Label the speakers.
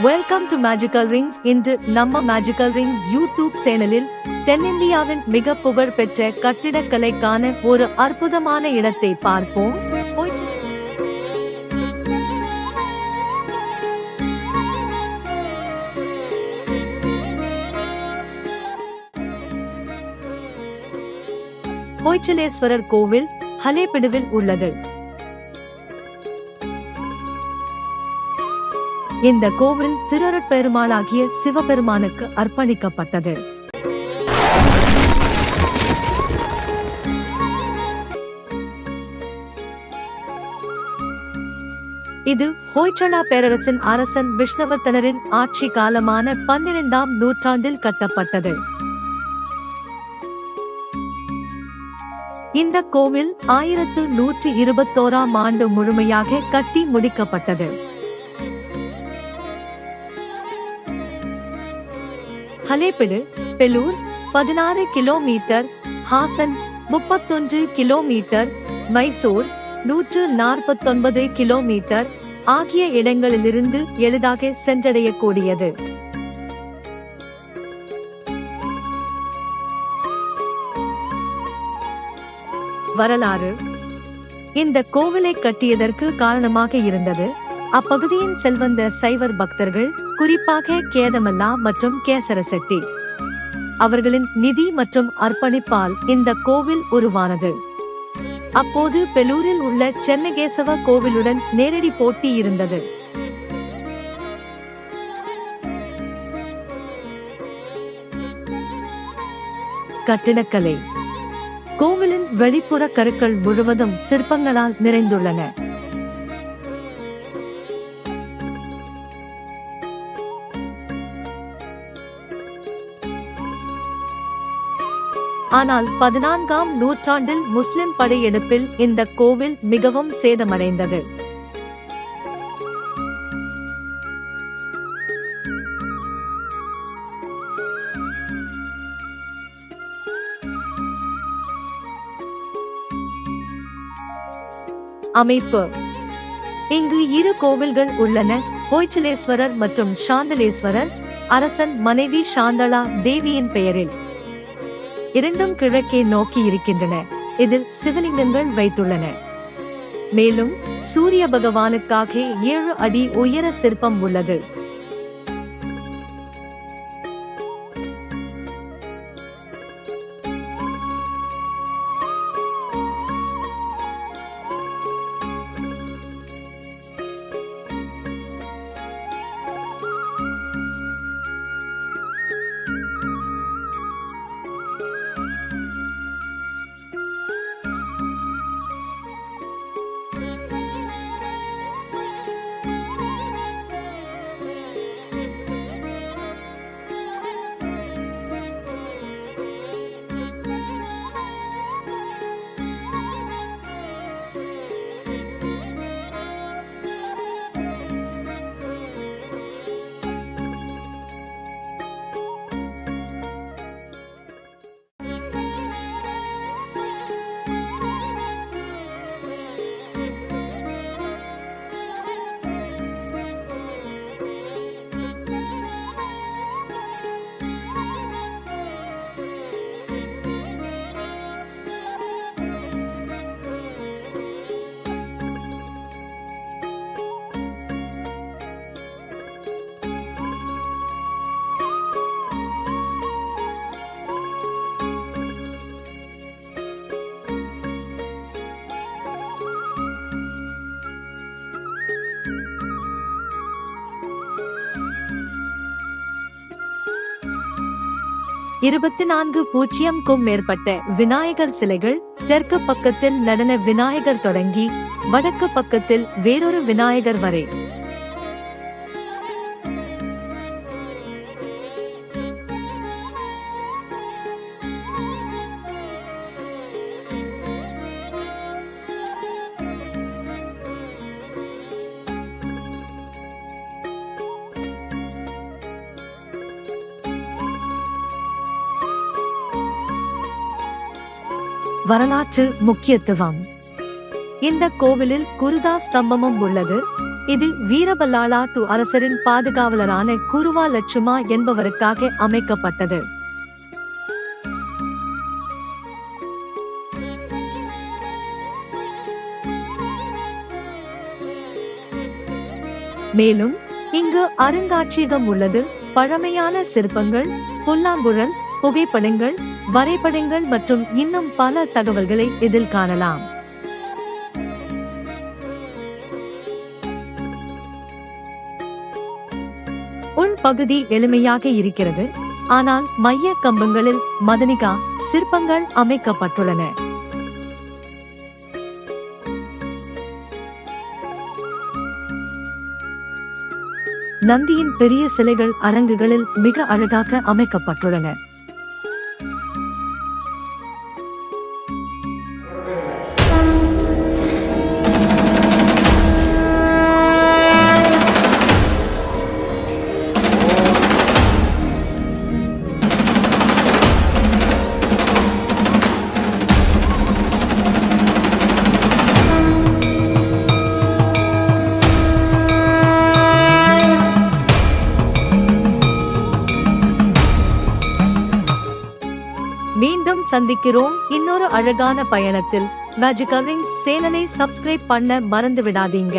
Speaker 1: Welcome to magical rings. இன்று நம்ம magical rings YouTube சேனலில் தென்னிந்தியாவின் மிக புகழ் பெற்ற கட்டிடக்கலைக்கான ஒரு அற்புதமான இடத்தை பார்ப்போம். ஹொய்சலேஸ்வரர் கோவில் ஹலேபிடுவில் உள்ளது. இந்த கோவில் திருஅருட்பெருமாளாகிய சிவபெருமானுக்கு அர்ப்பணிக்கப்பட்டது. இது ஹொய்சலா பேரரசின் அரசன் விஷ்ணுவர்தனரின் ஆட்சி காலமான 12ஆம் நூற்றாண்டில் கட்டப்பட்டது. இந்த கோவில் 1121ஆம் ஆண்டு முழுமையாக கட்டி முடிக்கப்பட்டது. Halebidu Belur 16 kilometre, Hassan 31 kilometre, Mysore 149 kilometre ஆகிய இடங்களிலிருந்து எளிதாக சென்றடையக்கூடியது. வரலாறு. இந்த கோவிலை கட்டியதற்கு காரணமாக இருந்தது அப்பகுதியின் செல்வந்த சைவர் பக்தர்கள், குறிப்பாக கேதமல்லா மற்றும் கேசர செட்டி. அவர்களின் நிதி மற்றும் அர்ப்பணிப்பால் இந்த கோவில் உருவானது. அப்போது பெலூரில் உள்ள சென்னகேசவ கோவிலுடன் நேரடி போட்டி இருந்தது. கட்டிடக்கலை. கோவிலின் வெளிப்புற கருக்கள் முழுவதும் சிற்பங்களால் நிறைந்துள்ளன. ஆனால் 14ஆம் நூற்றாண்டில் முஸ்லிம் படையெடுப்பில் இந்த கோவில் மிகவும் சேதமடைந்தது. அமைப்பு. இங்கு இரு கோவில்கள் உள்ளன, ஹொய்சலேஸ்வரர் மற்றும் சாந்தலேஸ்வரர், அரசன் மனைவி சாந்தலா தேவியின் பெயரில். இரண்டும் கிழக்கே நோக்கி இருக்கின்றன. இதில் சிவலிங்கங்கள் வைத்துள்ளன. மேலும் சூரிய பகவானுக்காக 7 அடி உயர சிற்பம் உள்ளது. இருபத்தி 24க்கும் மேற்பட்ட விநாயகர் சிலைகள். தெற்கு பக்கத்தில் நடன விநாயகர் தொடங்கி வடக்கு பக்கத்தில் வேறொரு விநாயகர் வரை. வரலாற்று முக்கியத்துவம். இந்த கோவிலில் குருதா ஸ்தம்பமும் உள்ளது. இது வீரபல்லாளா அரசரின் பாதுகாவலரான குருவா லட்சுமா என்பவருக்காக அமைக்கப்பட்டது. மேலும் இங்கு அருங்காட்சியகம் உள்ளது. பழமையான சிற்பங்கள், புல்லாங்குழல், புகைப்படங்கள், வரைபடங்கள் மற்றும் இன்னும் பல தகவல்களை இதில் காணலாம். உள்பகுதி எளிமையாக இருக்கிறது, ஆனால் மைய கம்பங்களில் மதனிகா சிற்பங்கள் அமைக்கப்பட்டுள்ளன. நந்தியின் பெரிய சிலைகள் அரங்குகளில் மிக அழகாக அமைக்கப்பட்டுள்ளன. மீண்டும் சந்திக்கிறோம் இன்னொரு அழகான பயணத்தில். மேஜிக்கல் ரிங்ஸ் சேனலை சப்ஸ்கிரைப் பண்ண மறந்து விடாதீங்க.